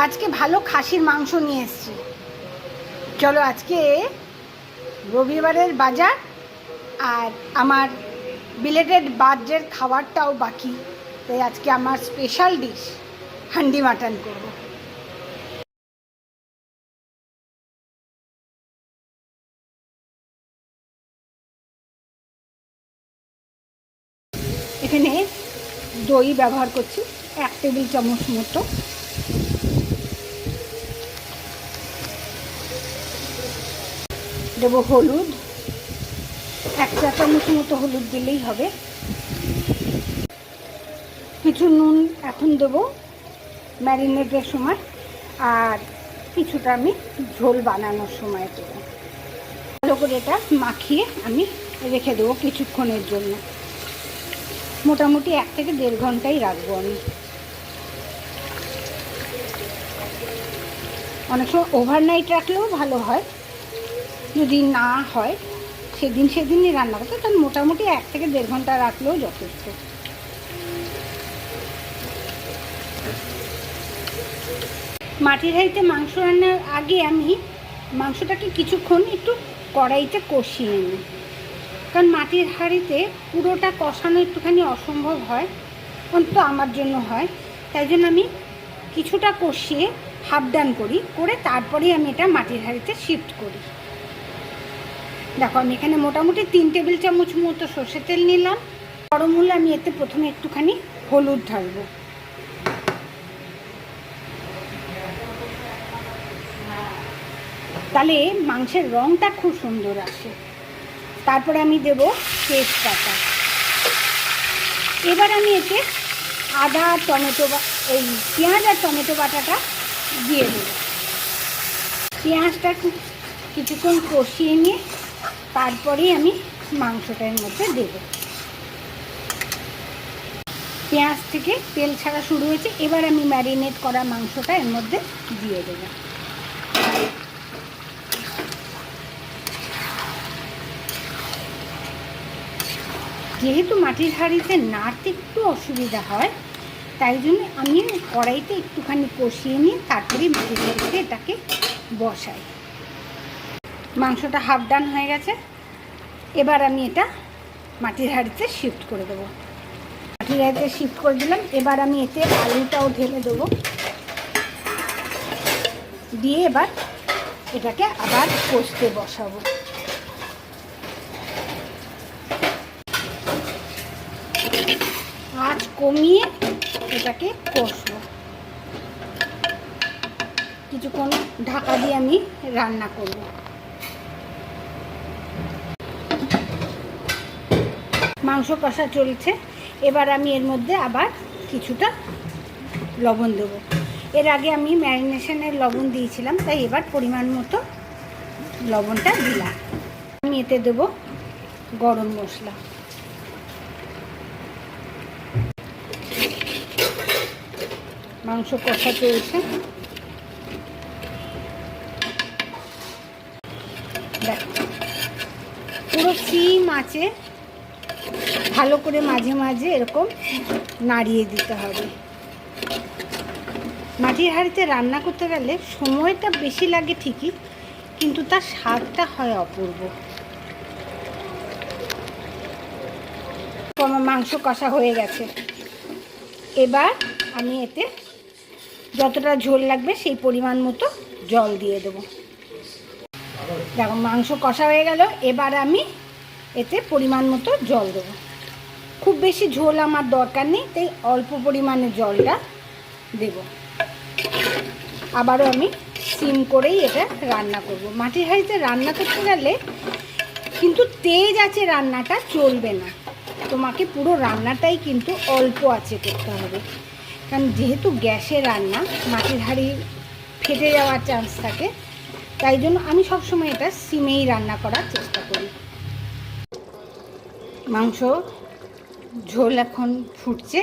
আজকে ভালো খাসির মাংস নিয়ে এসেছি। চলো আজকে রবিবারের বাজার আর আমার বিলেটেড বার্থডের খাবারটাও বাকি, তাই আজকে আমার স্পেশাল ডিশ হান্ডি মাটন করব। এখানে দই ব্যবহার করছি 1 টেবিল চামচ মতো। দেবো হলুদ, 1 চা চামচ মতো হলুদ দিলেই হবে। কিছু নুন এখন দেবো ম্যারিনেটের সময়, আর কিছুটা আমি ঝোল বানানোর সময় দেবো। ভালো করে এটা মাখিয়ে আমি রেখে দেবো কিছুক্ষণের জন্য। মোটামুটি 1 থেকে 1.5 ঘন্টাই রাখবো আমি। অনেক সময় ওভারনাইট রাখলেও ভালো হয়, যদি না হয় সেদিনই রান্না করতে, তাহলে মোটামুটি 1 থেকে 1.5 ঘন্টা রাখলেও যথেষ্ট। মাটির হাঁড়িতে মাংস রান্নার আগে আমি মাংসটাকে কিছুক্ষণ একটু কড়াইতে কষিয়ে নিই, কারণ মাটির হাঁড়িতে পুরোটা কষানো একটুখানি অসম্ভব হয়, অন্তত আমার জন্য হয়। তাই জন্য আমি কিছুটা কষিয়ে হাফ ডান করে তারপরেই আমি এটা মাটির হাঁড়িতে শিফট করি। দেখো আমি এখানে মোটামুটি 3 টেবিল চামচ মতো সর্ষের তেল নিলাম। গরম হলে আমি এতে প্রথমে একটুখানি হলুদ ঢালবো। তাহলে মাংসের রঙটা খুব সুন্দর আসে। তারপরে আমি দেব তেজপাতা। এবার আমি এতে আদা টমেটো এই পেঁয়াজ আর টমেটো বাটাটা দিয়ে দেব। পেঁয়াজটা কিছুক্ষণ কষিয়ে নিয়ে তারপরেই আমি মাংসটা এর মধ্যে দেব। পেঁয়াজ থেকে তেল ছাড়া শুরু হয়েছে, এবার আমি ম্যারিনেট করা মাংসটা এর মধ্যে দিয়ে দেব। যেহেতু মাটির হাঁড়িতে নাড়তে একটু অসুবিধা হয়, তাই জন্য আমি কড়াইতে একটুখানি কষিয়ে নিয়ে তারপরেই মাটির হাঁড়িতে এটাকে বসাই। মাংসটা হাফ ডান হয়ে গেছে, এবার আমি এটা মাটির হাঁড়িতে শিফট করে দেবো। মাটির হাঁড়িতে শিফট করে দিলাম। এবার আমি এতে আলুটাও ঢেলে দেবো, দিয়ে এবার এটাকে আবার কষতে বসাবো। আঁচ কমিয়ে এটাকে কষবো। কিছুক্ষণ ঢাকা দিয়ে আমি রান্না করব। মাংস কষা চলছে, এবার আমি এর মধ্যে আবার কিছুটা লবণ দেবো। এর আগে আমি ম্যারিনেশনের লবণ দিয়েছিলাম, তাই এবার পরিমাণ মতো লবণটা দিলাম। আমি এতে দেবো গরম মশলা। মাংস কষা চলছে, দেখো পুরো সিম আছে, ভালো করে মাঝে মাঝে এরকম নাড়িয়ে দিতে হবে। মাটির হাঁড়িতে রান্না করতে গেলে সময়টা বেশি লাগে ঠিকই, কিন্তু তার স্বাদটা হয় অপূর্ব। আমার মাংস কষা হয়ে গেছে, এবার আমি এতে যতটা ঝোল লাগবে সেই পরিমাণ মতো জল দিয়ে দেবো। দেখো মাংস কষা হয়ে গেল, এবার আমি এতে পরিমাণ মতো জল দেবো। খুব বেশি ঝোল আমার দরকার নেই, তাই অল্প পরিমাণে জলটা দেব। আবারও আমি সিম করেই এটা রান্না করব। মাটির হাঁড়িতে রান্না করতে গেলে কিন্তু তেজ আছে রান্নাটা চলবে না, তোমাকে পুরো রান্নাটাই কিন্তু অল্প আঁচে করতে হবে, কারণ যেহেতু গ্যাসে রান্না মাটির হাঁড়ি ফেটে যাওয়ার চান্স থাকে। তাই জন্য আমি সবসময় এটা সিমেই রান্না করার চেষ্টা করি। মাংস ঝোল এখন ফুটছে,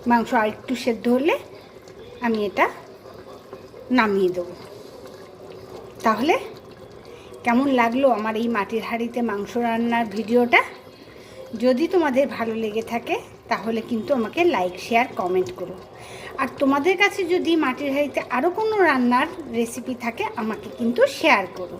মাংস আর একটু সেদ্ধ হলে আমি এটা নামিয়ে দেবো। তাহলে কেমন লাগলো আমার এই মাটির হাঁড়িতে মাংস রান্নার ভিডিওটা? যদি তোমাদের ভালো লেগে থাকে তাহলে কিন্তু আমাকে লাইক শেয়ার কমেন্ট করো। আর তোমাদের কাছে যদি মাটির হাঁড়িতে আরও কোনো রান্নার রেসিপি থাকে আমাকে কিন্তু শেয়ার করো।